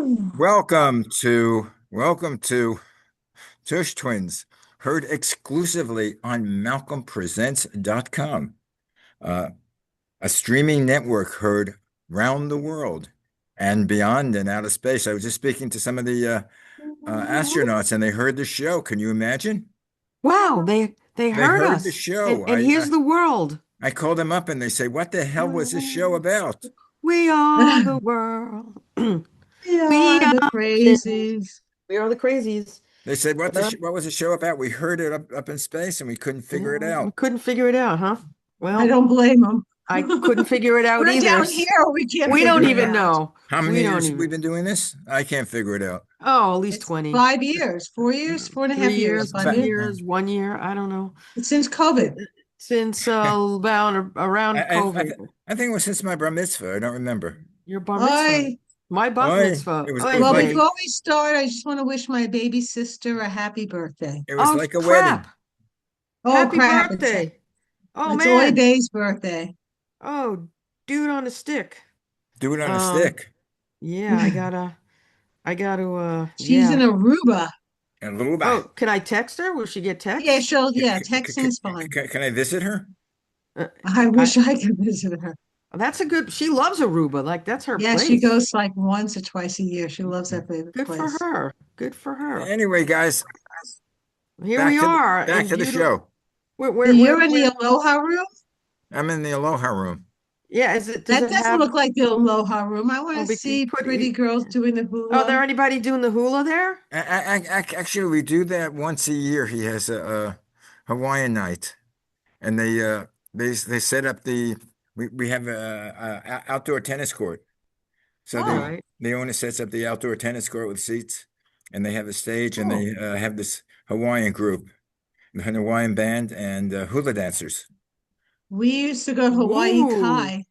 Welcome to Tush Twins, heard exclusively on MalcolmPresents.com, uh, a streaming network heard round the world and beyond and outer space. I was just speaking to some of the astronauts, and they heard the show. Can you imagine? Wow, they They heard heard the us. And show. and here's the world. I called them up, and they say, "What the hell was this show about?" We are the world. We We are the are the crazies. we are the crazies. They said, Uh, what was the show about? We heard it up in space, and we couldn't figure it yeah, we out." couldn't figure it out, huh? I Well, don't blame them. I couldn't figure it out We're either. down here, we can't We don't figure it even out. know. How many We don't years have we even. been doing this? I can't figure it out. Oh, at least It's 20. 5 years, 4 years, four and a half Three years, years, But 2 years, 1 year. I don't know. It's since COVID. Since about around I COVID. I think it was since my bar mitzvah. I don't remember. Your bar mitzvah. I My bat Oi, mitzvah. it Oy was well, like vey. before we start, I just want to wish my baby sister a happy birthday. it was Oh like a crap. wedding. Oh Happy crap! birthday. Oh It's Oy man. Bay's birthday. Oh, dude on a stick. Do it on a Um, stick. yeah, I gotta, She's in yeah. Aruba. And a little bit. Oh, can I text her? Will she get Yeah, text? texting is fine. Can I visit her? Uh, I I, wish I could visit her. that's a good, she loves Aruba. Like that's her Yeah, she place. goes like once or twice a year. She loves that favorite Good for place. her. Good for her. Anyway, guys, Here we are back in to the beautiful, show. So you're in the Aloha room? I'm in the Aloha room. yeah, does That it doesn't have, look like the Aloha room. I want oh, to we can see put, pretty girls doing the oh, there hula. anybody doing the hula there? Actually, we do that once a year. He has a Hawaiian night, and they set up we have a outdoor tennis court. So All Oh, right. the owner sets up the outdoor tennis court with seats, and they have a stage, and cool. they have this Hawaiian group, the Hawaiian band, and hula dancers. We used to go to Hawaii Ooh. Kai.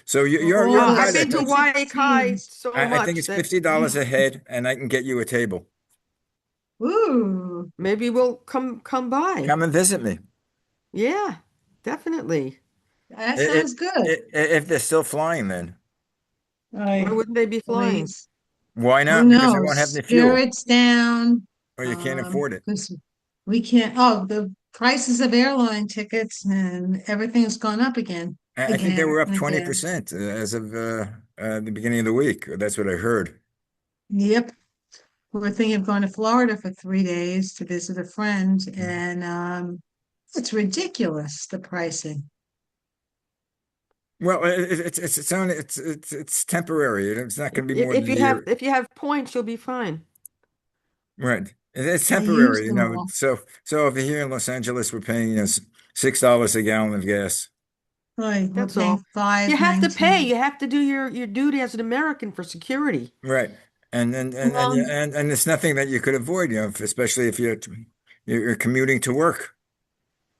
So you're All the I've invited. been to sweet Hawaii Kai 16s. so I think much it's that $50 a head, and I can get you a table. Ooh, maybe we'll come by. Come and visit me. Yeah, definitely. that I- sounds good. If they're still flying, then Why I wouldn't they be flying? please. why Who not? Because I knows? won't have any fuel, Spirits down. or you can't afford it. Because we can't. Oh, the prices of airline tickets and everything's gone up again, I think they again, were up and again. 20% as of the beginning of the week. That's what I heard. Yep. We're thinking of going to Florida for 3 days to visit a friend, and it's ridiculous, the pricing. Well, it's temporary. It's not going to be more than If a you have year, if you have points, you'll be fine. right? It's I used temporary, them all. So over here in Los Angeles, we're paying $6 a gallon of gas, Right, we're That's paying all. You have to pay. 5.19. You have to do your duty as an American for security. right? Well, And it's nothing that you could avoid, especially if you're commuting to work.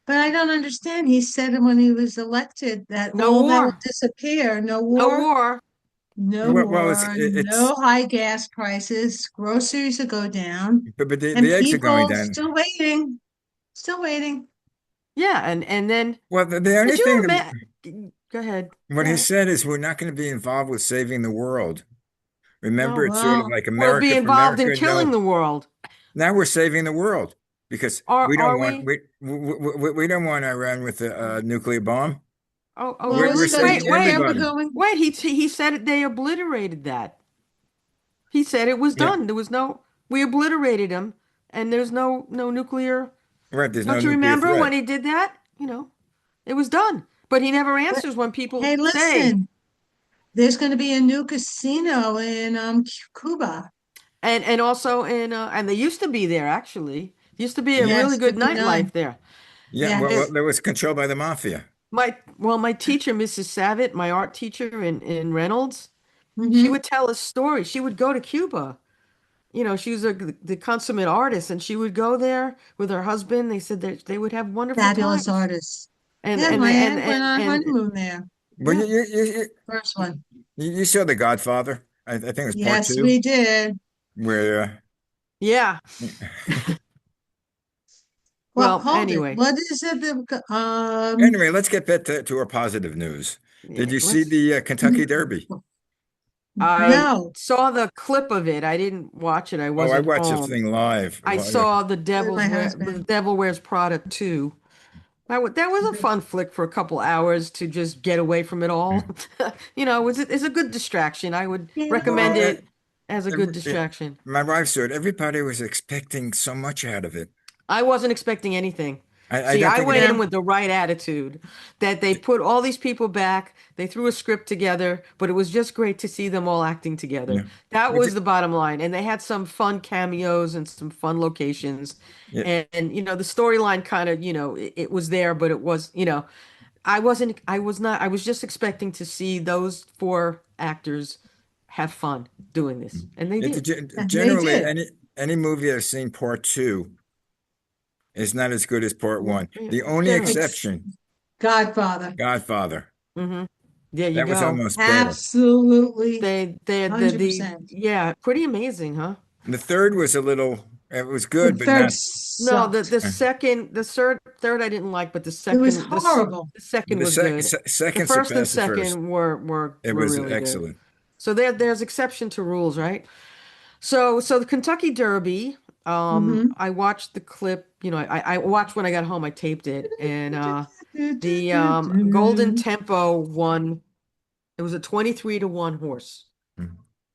but I don't understand. He said when he was elected that No all that will war. disappear. No No war, war. no Well, war, no high gas prices, groceries will go down, but and the eggs are going people down. still waiting, still waiting. Yeah, and then Well, the only could you thing that imagine? Go ahead. what Go he ahead. said is we're not going to be involved with saving the world. Oh, Remember, it's sort of well, like We'll be America for involved in America. killing No, the world. now we're saving the world because Are we don't are want we? we don't want Iran with a nuclear bomb. Oh, well, We're really? so saving Wait, you're wait, never everybody. going. wait. He said it, they obliterated that. He said it was Yeah, done. There was no, we obliterated him, and there's no nuclear. right. There's no Don't you nuclear remember when threat. he did that? It was done. But he never But answers when people hey, say, listen, there's going to be a new casino in Cuba. and also and they used to be there actually. Used to be a Yeah, really Yes, good 59. nightlife there. yeah. Yes. That was controlled by the mafia. My teacher, Mrs. Savitt, my art teacher in Reynolds, she Hmm. would tell us stories. She would go to Cuba. She was the consummate artist, and she would go there with her husband. They said that they would have wonderful Fabulous times. artists. And Yeah, and my and aunt went and, on and honeymoon there. But Yeah, first one. you saw The Godfather. I think it was part Yes, two we did. where. yeah. Well, Well, hold it. anyway, What is it Anyway, let's get back to our positive news. yeah, Did you see let's. the Kentucky Derby? I No, saw the clip of it. I didn't watch it. I Oh, I wasn't watched this home. thing live. I Well, saw with my The husband. Devil Wears Prada 2. That was a fun flick for a couple hours to just get away from it all. yeah. It's a good distraction. I would You recommend know, it as a good distraction. My wife said everybody was expecting so much out of it. I wasn't expecting anything. I See, don't I think went it. yeah, in with the right attitude that they put all these people back, they threw a script together, but it was just great to see them all acting together. Yeah. That But was the bottom line. And they had some fun cameos and some fun locations. yeah, The storyline kind of, it was there, but it was, I was just expecting to see those four actors have fun doing this. And they did. they generally did. any movie I've seen part two is not as good as part Yeah, one. yeah, The only generally. It's exception, Godfather. Godfather, Hmm. There you that was go. almost better. Absolutely, The 100%. yeah, pretty amazing, huh? The third was a little, it was The good, but third not. No, sucked. third I didn't like, but It was horrible. the second The was good. The second first and surpassed the first. second It were was really good. excellent. So there's exception to rules, right? So the Kentucky Derby, Hmm. I watched the clip, I watched when I got home, I taped it, and the Golden Tempo won. It was a 23 to 1 horse.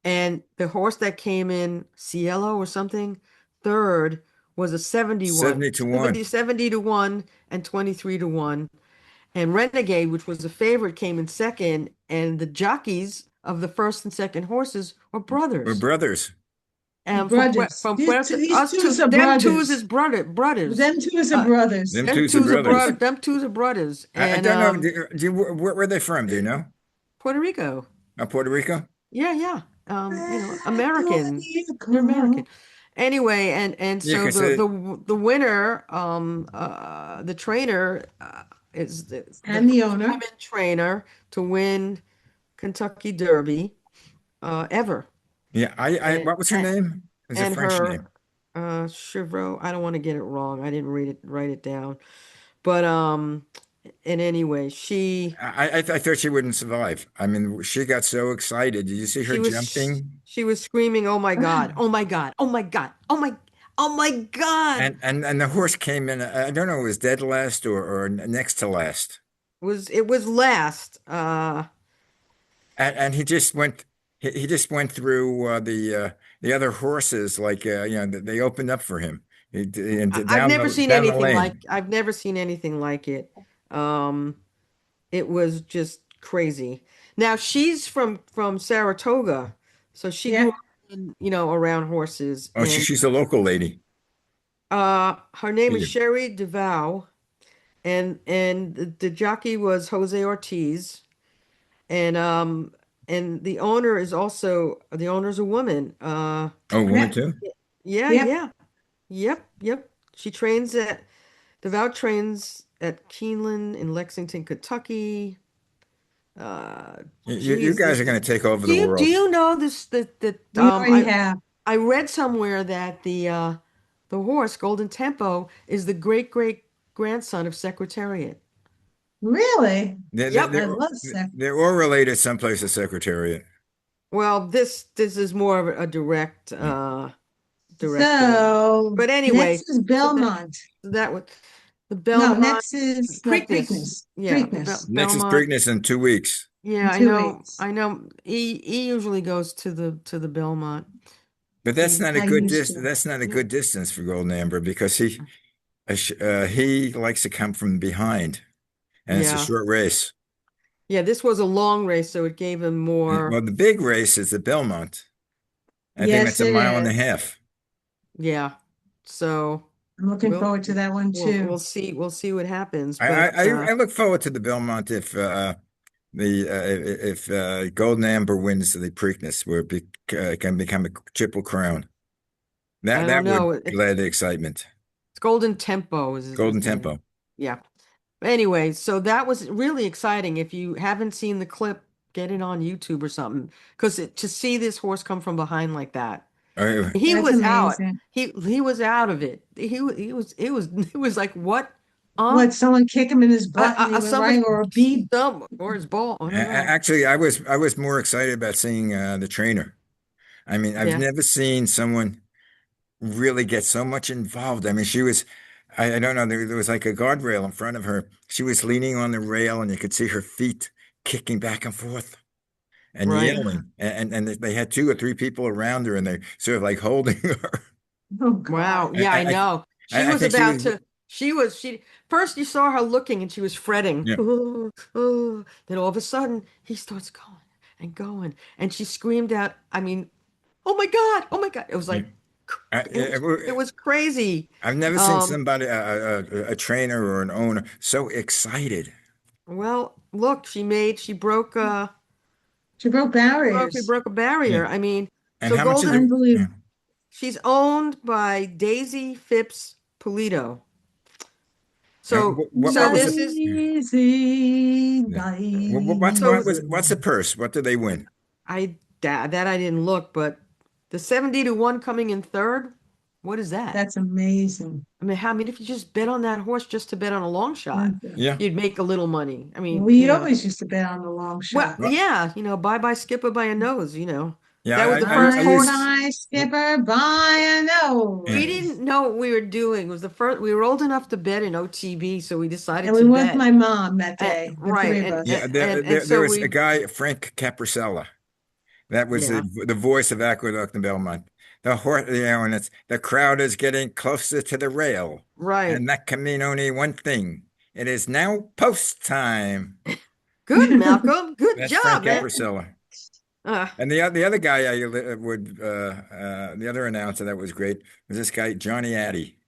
And the horse that came in, Cielo or something, third was a 71, 70 to 1. 70 to 1 and 23 to 1. And Renegade, which was the favorite, came in second. And the jockeys of the first and second horses were We're brothers. brothers. And Brothers. From Puerto, These us two two, are them two's is brothers. brothers. Them two are Uh, brothers. Them two's the brothers. them two's are brothers. I And don't know. Where were they from? Do you know? Puerto Rico. Puerto Rico? Yeah, yeah. Puerto American. They're Rico. American. Anyway, and Yeah, so because the winner, the trainer, is the And the first owner. woman trainer to win Kentucky Derby ever. yeah, And, what was her name? It's a and French her name. Chevreau, I don't want to get it wrong. I didn't write it down. But and anyway, I thought she wouldn't survive. I mean, she got so excited. Did you see her jumping? she was screaming, "Oh my God! Oh my God! Oh my God! Oh my God!" And the horse came in. I don't know, it was dead last or next to last. It was last. And he just went. He just went through the other horses like they opened up for him. And I've never seen down the anything like lane. I've never seen anything like it. Um, it was just crazy. Now she's from Saratoga, so she grew Yeah. up around horses, Oh, and she's a local lady. her name is Yeah. Sherry DeVow, and the jockey was Jose Ortiz, and the owner's a woman. Oh, woman Yeah. too. Yeah, Yep. yeah, yep. She trains at DeVow trains at Keeneland in Lexington, Kentucky. You Geez, guys are going to take over do the you world. know this that We already have. I read somewhere that the horse Golden Tempo is the great grandson of Secretariat. Really? They're, they're, Yep. I they're love Seth. they're all related someplace to Secretariat. Well, this is more of a Yeah. direct thing. So But anyway, next is so Belmont. that was the No, Belmont next is Preakness. Preakness. Yeah, the Preakness Next is Belmont. Preakness in 2 weeks. Yeah, in 2 weeks. I know. He usually goes to the Belmont. But He I used to. that's not a yeah good distance for Golden Amber because he likes to come from behind and it's a yeah short race. yeah. This was a long race, so it gave him more. Well, the big race is the Belmont. I think Yes, that's a it mile and a is. half. Yeah. So I'm looking forward to that one too. we'll see what happens. But I look forward to the Belmont if Golden Amber wins the Preakness, where it can become a triple crown. I That don't would know. add the excitement. It's Golden Tempo is Golden his name. Tempo. Yeah. Anyway, so that was really exciting. If you haven't seen the clip, get it on YouTube or something. Because to see this horse come from behind like that, Uh, he That's was out. amazing. He was out of it. He was it was like what? Huh? What, someone kick him in his butt and he went Somebody, right, or a bee? or his ball. I don't know. Actually, I was more excited about seeing the trainer. I mean, I've Yeah, never seen someone really get so much involved. I mean, she was, I don't know, there was like a guardrail in front of her. She was leaning on the rail, and you could see her feet kicking back and forth and right. yelling. And they had two or three people around her, and they sort of like holding her. Oh Wow. God. Yeah, I know. She I was think she about was, to, she, first you saw her looking and she was fretting. yeah, Oh, oh. Then all of a sudden he starts going and going. And she screamed out, I mean, oh my God, oh my God. It was yeah. like, I, it was crazy. I've never seen Um, somebody, a trainer or an owner, so excited. well, look, She broke she barriers. broke a Yeah. barrier. I mean, And so how much is Golden, it? Yeah. Unbelievable. she's owned by Daisy Phipps Polito. And So, so what was this the, is, Daisy, yeah. so What's the purse? What did they win? that I didn't look, but the 70 to 1 coming in third, what is that? That's amazing. I mean, if you just bet on that horse just to bet on a long shot, Yeah. you'd make a little money. I mean, We always used to bet on the long well, shot. Well, yeah, bye bye Skipper by a nose, yeah, That was the first I Bye used, horse. bye, Skipper, bye a yeah. We didn't nose. know what we were doing. It was the first, we were old enough to bet in OTB, so we decided And we to went with bet. my mom that day, the Right. three of us. Yeah, And there so was a we, guy, Frank Capricella. That was yeah, the voice of Aqueduct and Belmont. The horse, and it's the crowd is getting closer to the rail, right. and that can mean only one thing. It is now post time. Good, Malcolm. Good That's Frank job, man. Capricella. Uh, And the other guy the other announcer that was great was this guy Johnny Addy.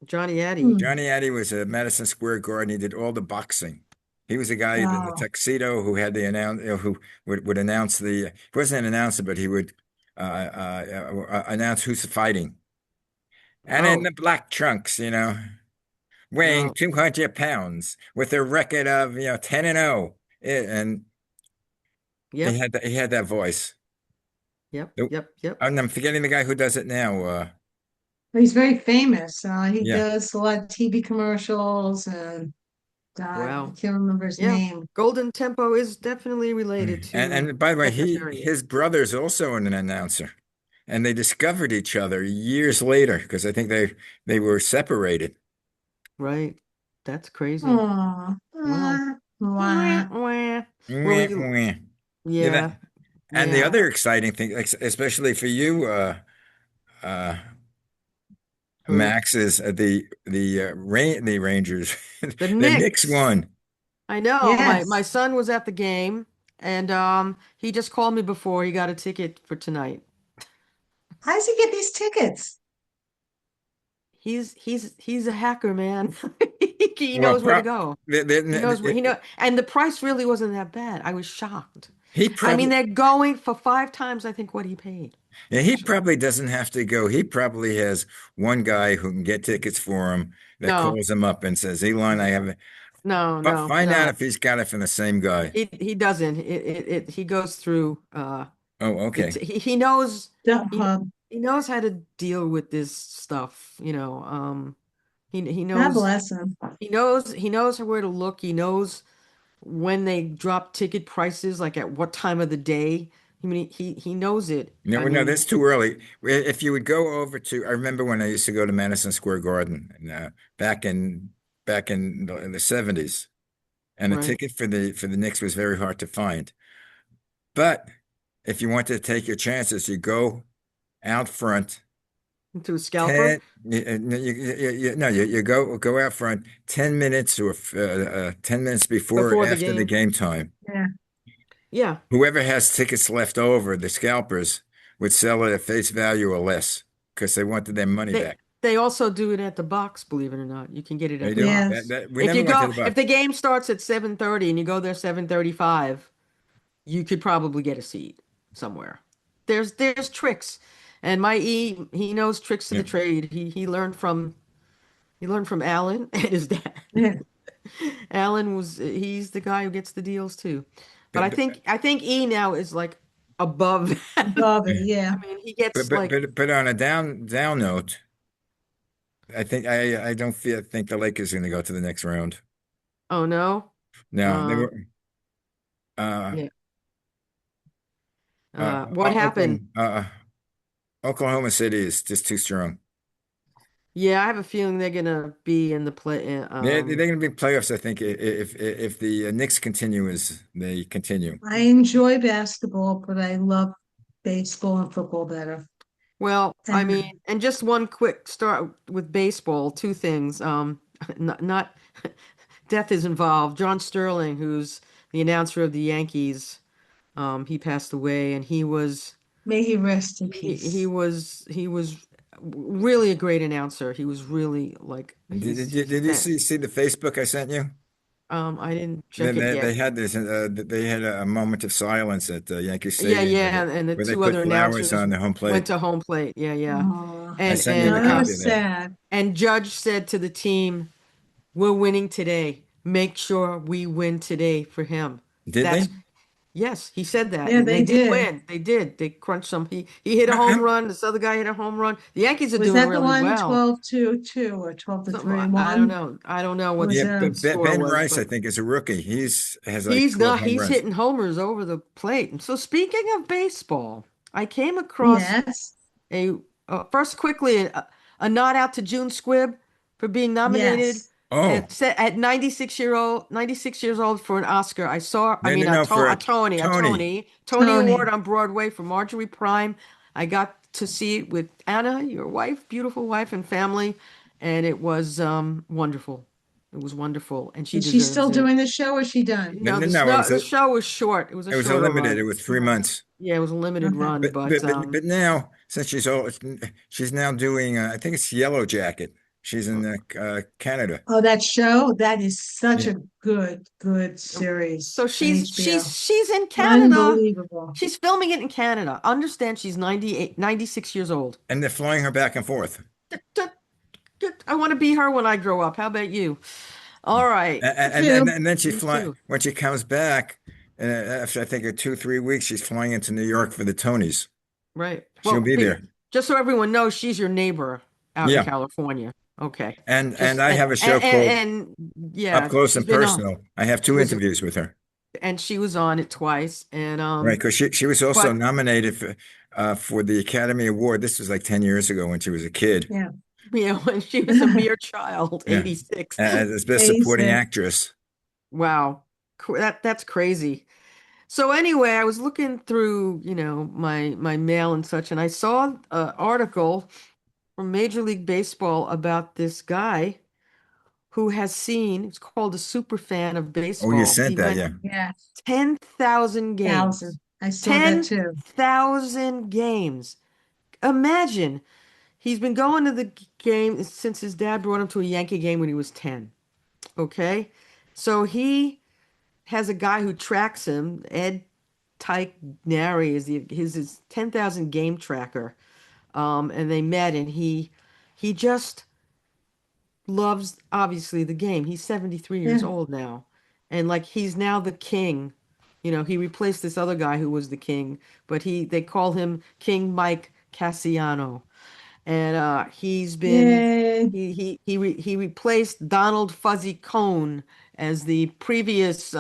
Johnny Addy. Hmm. Johnny Addy was a Madison Square Garden. He did all the boxing. He was a guy in the Oh, tuxedo who had the who would announce he wasn't an announcer, but he would announce who's fighting. And in Oh, the black trunks, weighing oh, 200 pounds with a record of, 10 and 0. And yep, he had that voice. yep, Nope. yep, yep. And I'm forgetting the guy who does it now. he's very famous. He Yeah. does a lot of TV commercials and God, I Wow. can't remember his Yeah. name. Golden Tempo is definitely related to And by the way, Secretariat. his brother's also an announcer. And they discovered each other years later because I think they were separated. Right. That's crazy. Oh, Wow. Wah, wah. wah. Well, Mwah, mwah. Yeah, yeah, and the yeah. other exciting thing, especially for you, uh, Who? Max, is the Rangers, The the Knicks Knicks. won. I know. My Yes. son was at the game and he just called me before he got a ticket for tonight. How does he get these tickets? He's a hacker, man. He Well, knows where to go. He knows where he the- know, and the price really wasn't that bad. I was shocked. he I mean, probably they're going for 5 times I think what he paid. yeah, he probably doesn't have to go. He probably has one guy who can get tickets for him that No, calls him up and says, Elon, I have it. no, But no, find out no. if he's got it from the same guy. He doesn't. He goes through Oh, okay. he knows he Hub. he knows how to deal with this stuff, he God knows bless him. he knows where to look. He knows when they drop ticket prices, like at what time of the day. I mean, he knows it. No, I well, no, mean, that's too early. If you would go over to, I remember when I used to go to Madison Square Garden back in the 70s, and a right? ticket for the Knicks was very hard to find. But if you wanted to take your chances, you go out front To a scalper 10 no, you go out front 10 minutes or 10 minutes before or before the after the game. game time. Yeah. Yeah, Whoever has tickets left over, the scalpers would sell it at face value or less because they wanted their money they back. they also do it at the box, believe it or not. You can get it They at the do. box. Yes. We If never you went to go, the if box. the game starts at 7:30 and you go there 7:35, you could probably get a seat somewhere. There's tricks. And my he knows tricks of Yeah. the trade. He learned from Alan and his dad. Yeah. He's the guy who gets the deals too. But But I think E now is like above that. Above it. Yeah. I mean, he gets but like on a down note, I don't think the Lakers are going to go to the next round. Oh no. No, they Um, were uh, yeah. What happened? Oklahoma City is just too strong. Yeah, I have a feeling they're gonna be in the play. They're going to be playoffs. I think if the Knicks continue as they continue. I enjoy basketball, but I love baseball and football better. Well, I mean, And and just one quick start with baseball, two things. Not death is involved. John Sterling, who's the announcer of the Yankees, he passed away, and may he rest in he peace. was he was really a great announcer. He was really like Did you see the Facebook I sent you? I didn't check Then it yet. they had this. They had a moment of silence at Yankee Yeah, Stadium yeah, and the where they two put other flowers announcers on the home went plate. to home plate. Yeah, yeah. Oh, I And sent you and the no, that copy of was that. sad. and Judge said to the team, "We're winning today. Make sure we win today for him." Did That's they? yes, he said that, Yeah, and they they did did. win. They did. They crunched some. He hit a How, home how, run. This other guy hit a home run. The Yankees are Was doing that the really one well. 12-2 or 12 to Something 3 I don't 1? know. I don't know what Was yeah, the but score Ben was, Rice, I but think, is a rookie. He's has like he's 12 not. home He's runs. hitting homers over the plate. And so speaking of baseball, I came across Yes, a first quickly a nod out to June Squibb for being nominated yes. Oh, at 96 years old for an Oscar. I no, no, mean no, for A Tony. Tony Award Tony. on Broadway for Marjorie Prime. I got to see it with Anna, your wife, beautiful wife and family, and it was wonderful. It was wonderful, and she Is she still deserves it. doing the show or is she done? You No, know, no, no. the show was short. It was a It was a shorter limited. It run. was three Oh, months. Yeah, it was a limited okay. run, but But now since she's old, she's now doing. I think it's Yellow Jacket. She's in Canada. Oh, that show, that is such Yeah. a good so series on HBO. she's in Canada. Unbelievable. She's filming it in Canada. Understand she's 96 years old. And they're flying her back and forth. I want to be her when I grow up. How about you? All right. Me too. And then she Me fly too. when she comes back after I think 2 3 weeks, she's flying into New York for the Tonys. Right. She'll Well, be there. just so everyone knows, she's your neighbor out in Yeah, California. Okay. and I have a show called And Up yeah, Close she's and been on. Personal. I have She two was interviews with her. and she was on it twice. And Right, because she was also but nominated for the Academy Award. This was like 10 years ago when she was a kid. Yeah. when she was a mere child, Yeah, 86. as Best Supporting 86. Actress. Wow. That's crazy. So anyway, I was looking through, my mail and such, and I saw an article from Major League Baseball about this guy who has seen, it's called a super fan of Oh, you baseball. sent He that, went yeah. Yes. 10,000 games. 1,000. I saw that too. 10,000 games. Imagine he's been going to the game since his dad brought him to a Yankee game when he was 10. Okay? So he has a guy who tracks him. Ed Tyke Nary is his 10,000 game tracker. And they met, and he just loves obviously the game. He's 73 years Yeah. old now, and like he's now the king. He replaced this other guy who was the king, but they call him King Mike Cassiano, and he's been Yay. he replaced Donald Fuzzy Cone as the previous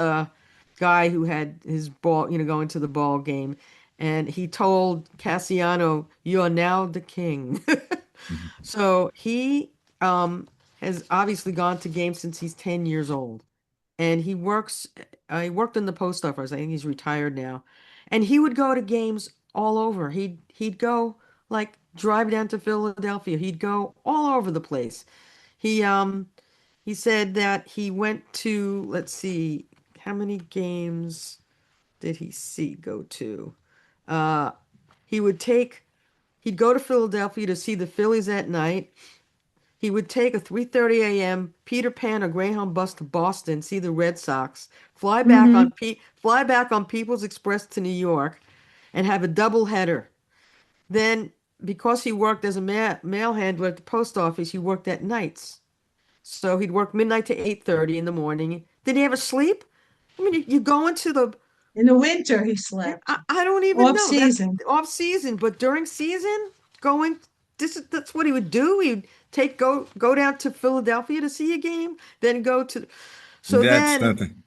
guy who had his ball, going to the ball game, and he told Cassiano, "You're now the king." Mhm. So he has obviously gone to games since he's 10 years old, and he worked in the post office. I think he's retired now, and he would go to games all over. He'd go like drive down to Philadelphia. He'd go all over the place. He said that he went to, let's see, how many games did he go to? Uh, he would take he'd go to Philadelphia to see the Phillies at night. He would take a 3:30 a.m. Peter Pan or Greyhound bus to Boston, see the Red Sox, Mm-hmm. fly back on People's Express to New York, and have a double header. Then, because he worked as a mail handler at the post office, he worked at nights. So he'd work midnight to 8:30 in the morning. Did he ever sleep? I mean, you go into the In the winter, he yeah, slept. I don't even Off know. That's season. off season, but during season, going. that's what he would do. He'd go down to Philadelphia to see a game, then go to so That's then something.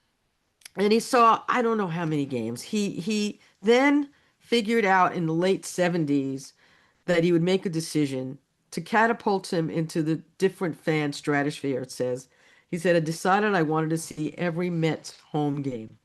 and he saw I don't know how many games. He then figured out in the late 70s that he would make a decision to catapult him into the different fan stratosphere, it says. He said, I decided I wanted to see every Mets home game.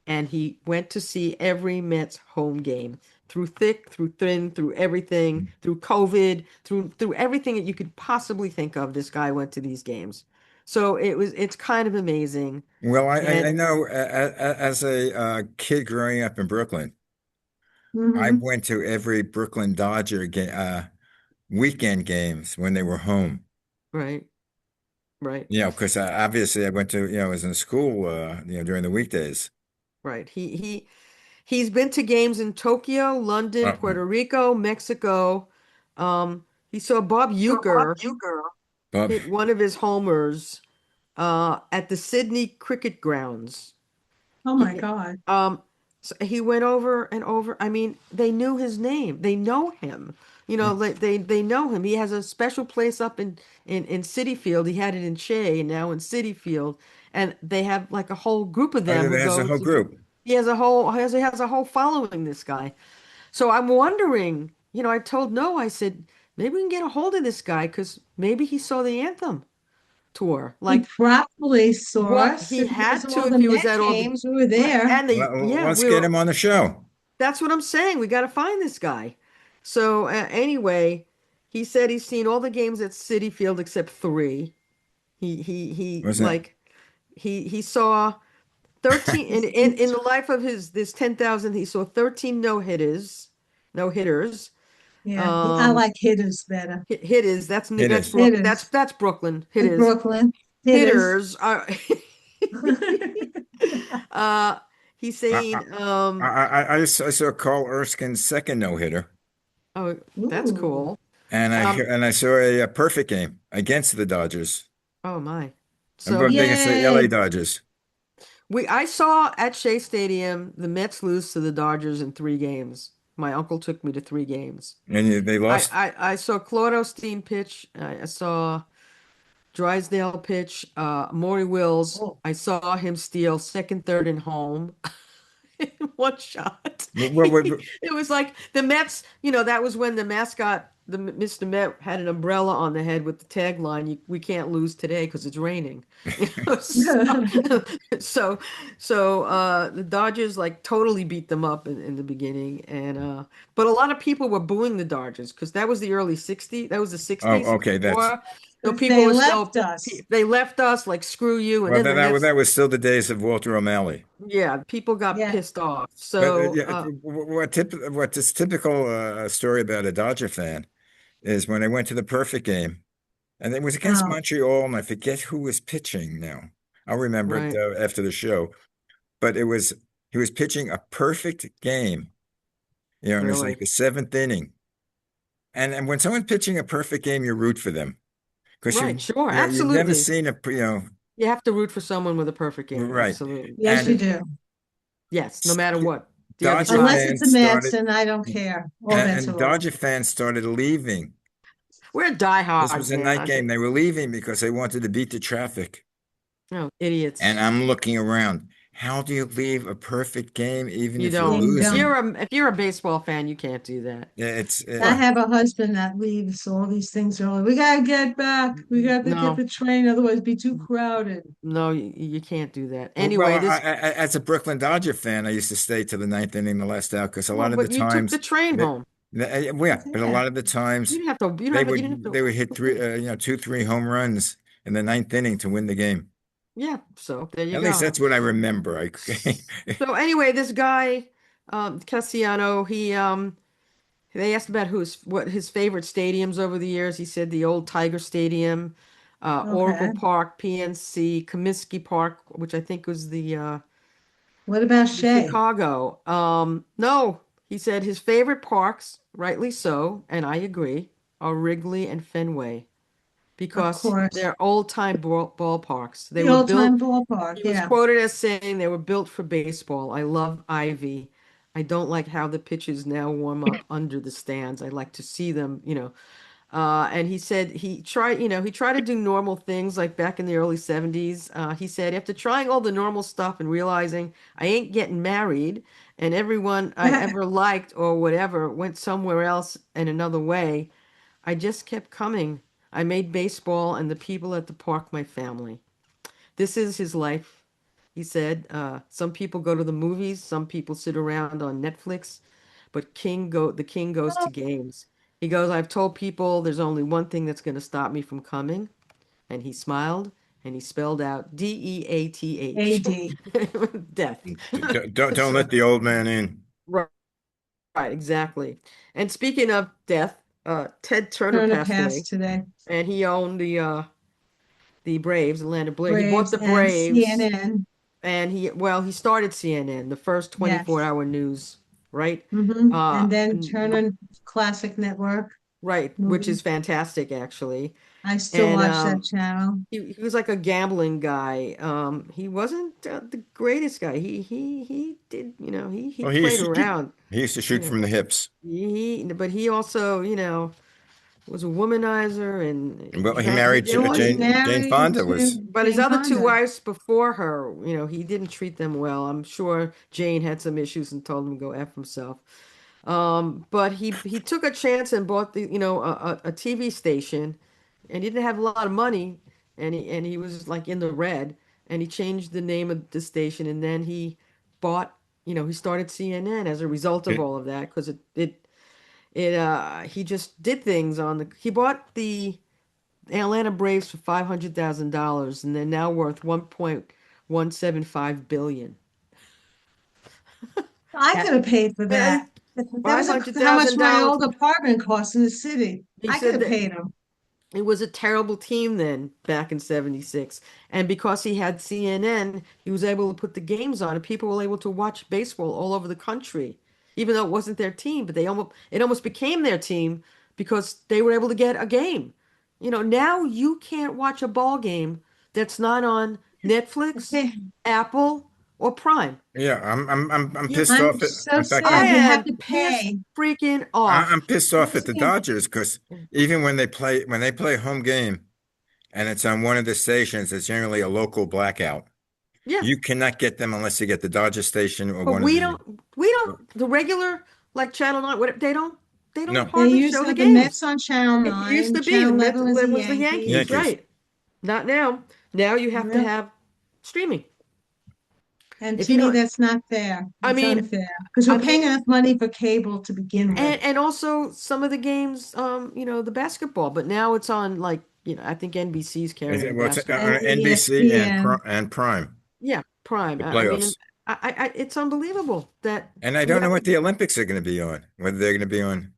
And he went to see every Mets home game through thick, through thin, through everything, through COVID, through everything that you could possibly think of. This guy went to these games. So it's kind of amazing. Well, I And know as a kid growing up in Brooklyn, I Hmm. went to every Brooklyn Dodger weekend games when they were home. right, right, Because obviously I went to, was in school, during the weekdays. right. He's been to games in Tokyo, London, Uh, Puerto Rico, Mexico. He saw Bob Uecker but hit one of his homers at the Sydney Cricket Grounds. Oh my He God. so he went over and over. I mean, they knew his name. They know him. Like they know him. He has a special place up in City Field. He had it in Shea and now in City Field, and they have like a whole group of oh, them yeah, who there's a go whole to. group. He has a whole following. This guy. So I'm wondering. I told No. I said maybe we can get a hold of this guy because maybe he saw the anthem tour. He Like probably saw what us he and he was had to all if the he was Met at all the games. We were right there. and the yeah Let's we get were him on the show. that's what I'm saying. We got to find this guy. So anyway, he said he's seen all the games at City Field except three. He Was that? like he saw 13 in the life of his this 10,000 he saw 13 no hitters. Yeah, I Um like hitters better. hitters It that's is. Hitters. That's Brooklyn It's hitters. Brooklyn. Hitters. Hitters are uh he's I I saying I saw Carl Erskine's second no hitter, oh that's Ooh. cool. and Um I saw a perfect game against the Dodgers. oh my. I'm So going he against the LA Yay. Dodgers, I saw at Shea Stadium the Mets lose to the Dodgers in three games. My uncle took me to three games. and they lost. I saw Claude Osteen pitch. I saw Drysdale pitch. Maury Wills. Oh. I saw him steal second, third, and home in one shot. Well, It was like the Mets. That was when the mascot, the Mr. Met, had an umbrella on the head with the tagline, "We can't lose today because it's raining." So, so, the Dodgers like totally beat them up in the beginning, and but a lot of people were booing the Dodgers because that was the early '60s. That was the '60s Oh, okay. That's war. So Because people they were left still us. they left us like screw you, and well, then the Mets. that was still the days of Walter O'Malley. Yeah, people got Yeah. pissed off. But So yeah, what this typical story about a Dodger fan is when I went to the perfect game, and it was against Oh, Montreal, and I forget who was pitching now. I'll remember it right. after the show. But he was pitching a perfect game, and it was like Really? the seventh inning. And when someone's pitching a perfect game, you root for them because Right, sure, you've never absolutely. seen You have to root for someone with a perfect game. right. Absolutely. yes, you And do. Yes, no matter what the other Dodger side. Unless it's the fans Mets, started, and I don't care. All bets and are off. Dodger fans started leaving. We're This was diehards, a man. night game. They were leaving because they wanted to beat the traffic. No, And idiots. I'm looking around. How do you leave a perfect game even You if you're don't. You don't. losing? If you're a baseball fan, you can't do that. Yeah, it's I Well, have a husband that leaves all these things early. We gotta get back. We got to get no, the train, otherwise it'd be too crowded. no, you can't do that. well, Anyway, as a Brooklyn Dodger fan, I used to stay to the ninth inning, the last out, because a well, lot of the but you took the times train that, home. yeah, but a Yeah. lot of the You times didn't have to. You don't have. You didn't have to. they would hit three, two, three home runs in the ninth inning to win the game. Yeah. So there you At least go. that's what I remember. So anyway, this guy, Cassiano, they asked about what his favorite stadiums over the years. He said the old Tiger Stadium, Oracle Okay. Park, PNC, Comiskey Park, which I think was What about the Shay? Chicago. No, he said his favorite parks, rightly so, and I agree, are Wrigley and Fenway Of because course. they're old-time ballparks. They The were old built. time ballpark. He was Yeah. quoted as saying they were built for baseball. I love Ivy. I don't like how the pitches now warm up under the stands. I like to see them, and he said he tried to do normal things like back in the early 70s. He said, after trying all the normal stuff and realizing I ain't getting married and everyone I ever liked or whatever went somewhere else in another way, I just kept coming. I made baseball and the people at the park my family. This is his life, he said. Some people go to the movies, some people sit around on Netflix, but the king goes to games. He goes, I've told people there's only one thing that's going to stop me from coming. And he smiled and he spelled out Death. AD. Death. Don't let So, the old man in. right, right, exactly. And speaking of death, Ted Turner Turner passed away, passed today. and he owned the Braves, Atlanta Braves. He bought Braves the and Braves, CNN. and he started CNN, the first Yes. 24-hour news, right? And then And Turner Classic Network right, which is movie. fantastic actually. I still And watch that channel. he was like a gambling guy. He wasn't the greatest guy. He did, he Well, played around, he used to you shoot know. from the hips. But he also, was a womanizer and Well, he he married did all He he Jane married Fonda was. to but his Jane other two Fonda. wives before her, he didn't treat them well. I'm sure Jane had some issues and told him to go F himself. But he took a chance and bought a TV station, and he didn't have a lot of money, and he was like in the red, and he changed the name of the station, and then bought, he started CNN as a result of all of that because he just did things he bought the Atlanta Braves for $500,000, and they're now worth 1.175 billion. I At, could have paid for and that. That five was hundred how much thousand my dollars. old apartment cost in the city. He I could said have that paid him. it was a terrible team then back in 76. And because he had CNN, he was able to put the games on and people were able to watch baseball all over the country. Even though it wasn't their team, but it almost became their team because they were able to get a game. Now you can't watch a ball game that's not on Netflix, Okay. Apple, or Prime. Yeah, I'm You, pissed I'm off at. so In fact, I sad. You have am to pissed pay. freaking off. I'm pissed You off at the see, Dodgers because even when they play home game and it's on one of the stations, it's generally a local blackout. Yeah. You cannot get them unless you get the Dodger station or But one of the. we don't, the regular, like Channel 9, what, they don't No, they hardly used show to the have the games. Mets on Channel It used 9. to be the Channel Mets 11 was the was the Yankees, Yankees. Yankees. right? Not now. Now you have to Yep. have streaming. And If to you me, don't, that's not fair. I It's mean, unfair because I we're paying mean, enough money for cable to begin with. and also some of the games, the basketball, but now it's on like, I think NBC's Is it, carrying well, it's And on basketball. NBC ESPN. And Prime, Yeah, Prime. the I mean, playoffs. it's unbelievable that And I you don't know have what to. the Olympics are going to be on, whether they're going to be on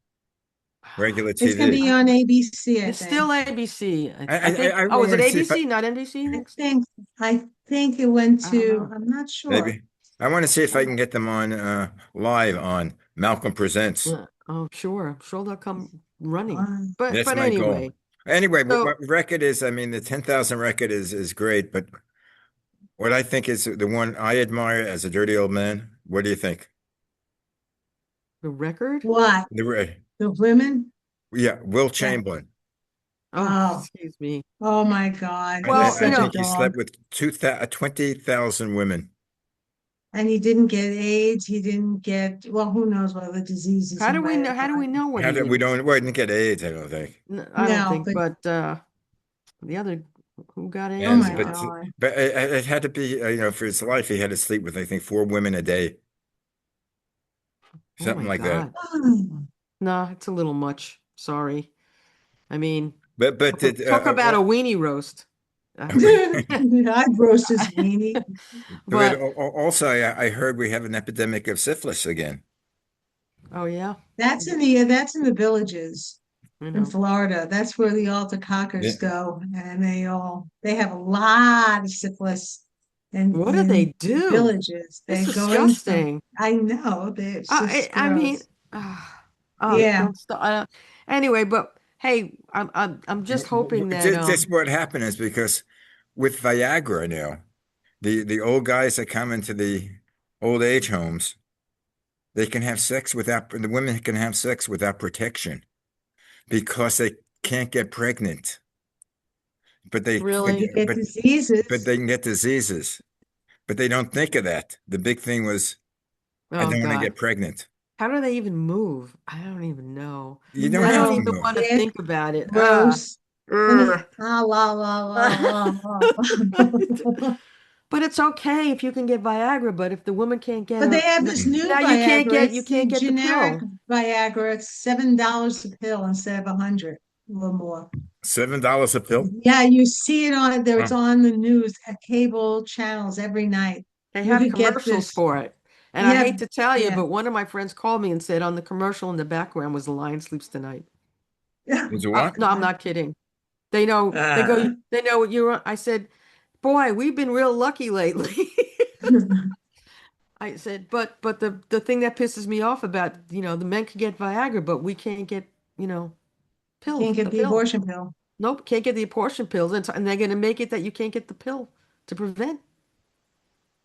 regular It's going to TV. be on ABC, I It's think. still ABC. I think. I Oh, is it want to see if ABC, not NBC I next? think I think it went I don't to, know. I'm not sure. maybe I want to see if I can get them on live on Malcolm Presents. Yeah, oh, sure. I'm sure they'll come running. Um, But That's my goal. anyway, Anyway, so what record is? I mean, the 10,000 record is great, but what I think is the one I admire as a dirty old man. What do you think? the record? what? The The women? Yeah, Will Yeah. Chamberlain. Oh, Oh, excuse me. oh my God. Well, He's I such a think he dog. slept with 20,000 women. And he didn't get AIDS. He didn't get, well, who knows what other diseases How he do we might know? have How do we gotten. know what How he did we didn't get? don't we didn't get AIDS? I don't think. I don't No, think. but But the other who got oh AIDS? And my God. but it had to be for his life he had to sleep with I think 4 women a day, Oh something my like that. God. No, it's a little much. Sorry. I mean, But did talk about a weenie roast. Uh, I'd roast his weenie. but but also I heard we have an epidemic of syphilis again. oh yeah, That's in the villages you in know. Florida. That's where the altar cockers Yeah. go, and they have a lot of syphilis What do they in do? villages. It's They're going from, disgusting. I know, it's just I mean, gross. Yeah. don't stop. Anyway, but hey, I'm just hoping that This what happened is because with Viagra now, the old guys that come into the old age homes, they can have sex without, the women can have sex without protection because they can't get pregnant, but But you Really? get but diseases. they can get diseases. But they don't think of that. The big thing was, I Oh don't want to God. get pregnant. How do they even move? I don't even know. You don't I have don't to No, even move. want to ick, think about it. gross. Let me, Ugh. la, la, la, la, la. But it's okay if you can get Viagra, but if the woman can't get But they a have this new now Viagra. you It's the can't get the generic pill. Viagra. It's $7 a pill instead of 100 or more. $7 a pill? Yeah, you see it on there. It's Huh. on the news at cable channels every night. They You have could get commercials this. for it. And I Yeah, hate to tell you, yeah. but one of my friends called me and said on the commercial in the background was The Lion Sleeps Tonight. Is it what? No, I'm not kidding. They know, they know what you're on. I said, boy, we've been real lucky lately. I said, but the thing that pisses me off about, the men can get Viagra, but we can't get, Can't get the the pill. abortion pill. Nope, can't get the abortion pills, and they're going to make it that you can't get the pill to prevent.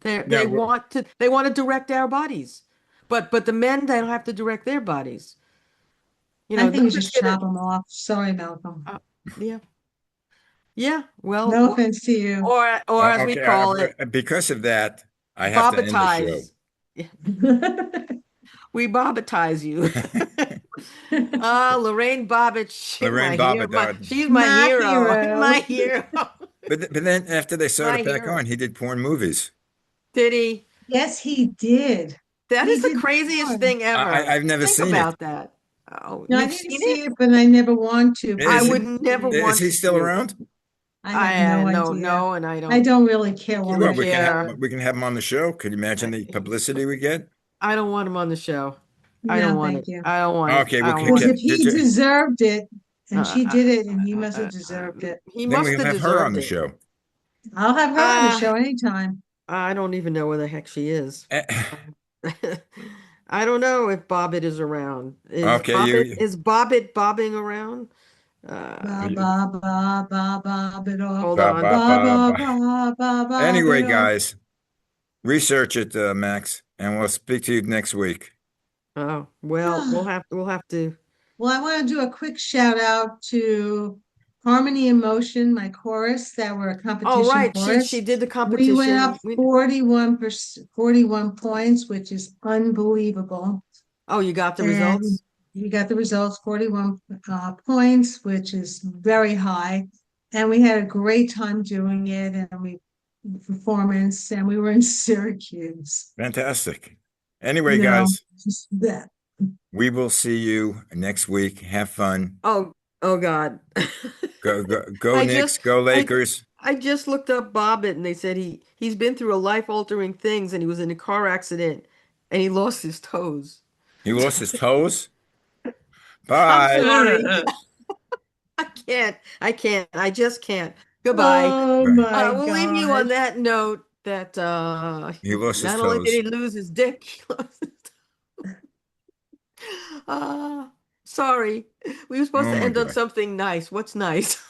Yeah, They want to direct our bodies, but the men they don't have to direct their bodies. I They'll think you just just get chop it. them off. Sorry, Malcolm. Uh, yeah, yeah. Well, No offense to you. or as we okay. call it, Because of that, I have to end the show. bobatize. Yeah, we bobatize you. Lorraine Bobbitt, Lorraine my hero. Bobbitt. She's my My hero. hero. My hero. But then after they sewed My it back hero. on, he did porn movies. Did he? Yes, he did. That He is the did craziest porn. thing ever. I've never Think seen it. about that. Oh, No, I you've didn't seen it? see it, but I never want to, but I Is he he, would was never great. is want he still to. around? I have I no no, idea. no, and I I don't don't really care particularly Well, one bit. care. we can have him on the show. Can you imagine I, the publicity we get? I don't want him on the show. I don't No, want thank it. you. I don't want it. Okay, I well, don't Because want if it. he deserved it and Uh, she uh, did it and he uh, must have uh, deserved it, he then must we'll have have her on deserved the it. show. I'll have her on the Uh, show anytime. I don't even know where the heck she is. Eh, I don't know if Bobbit is around. Okay, Is Bobbit bobbing around? Ba Uh, ba ba ba ba bit off. hold ba, on. ba, Ba ba, ba ba. ba ba ba Anyway, bit off. guys, research it, Max, and we'll speak to you next week. Oh, well, we'll have to. Well, I want to do a quick shout out to Harmony and Motion, my chorus that were a Oh, competition right. She chorus. did the We went competition. up 41 points, which is unbelievable. Oh, you got the And results? you got the results, 41 points, which is very high. And we had a great time doing it, and we performance, and we were in Syracuse. Fantastic. Anyway, No, guys, just that. we will see you next week. Have fun. Oh, oh God. Go I Knicks, just go I Lakers. I just looked up Bobbitt and they said he's been through a life-altering things and he was in a car accident and he lost his toes. He lost his toes. I'm Bye. sorry. I can't. I can't. I just can't. Goodbye. Oh my We'll leave you on gosh. that note that He lost his not only did toes. he lose his dick, he lost his uh sorry. We were supposed Oh to my end on God. something nice. What's nice?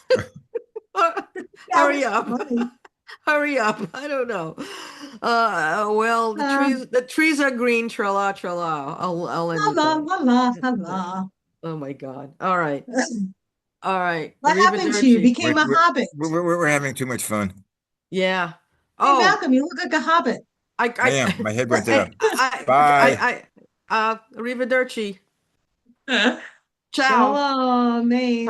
That Hurry was up. funny. Hurry up. I don't know. Well, Uh, the trees are green, tra la tra la. I'll end la with la that. la la la la. Oh my God. All right. All right. What happened to you? Arrivederci. Became a hobbit. We're having too much fun. Yeah. Hey, Oh, Malcolm, you look like a hobbit. I I am. My head went there. Bye. arrivederci. Uh, Ciao. Shalom, man.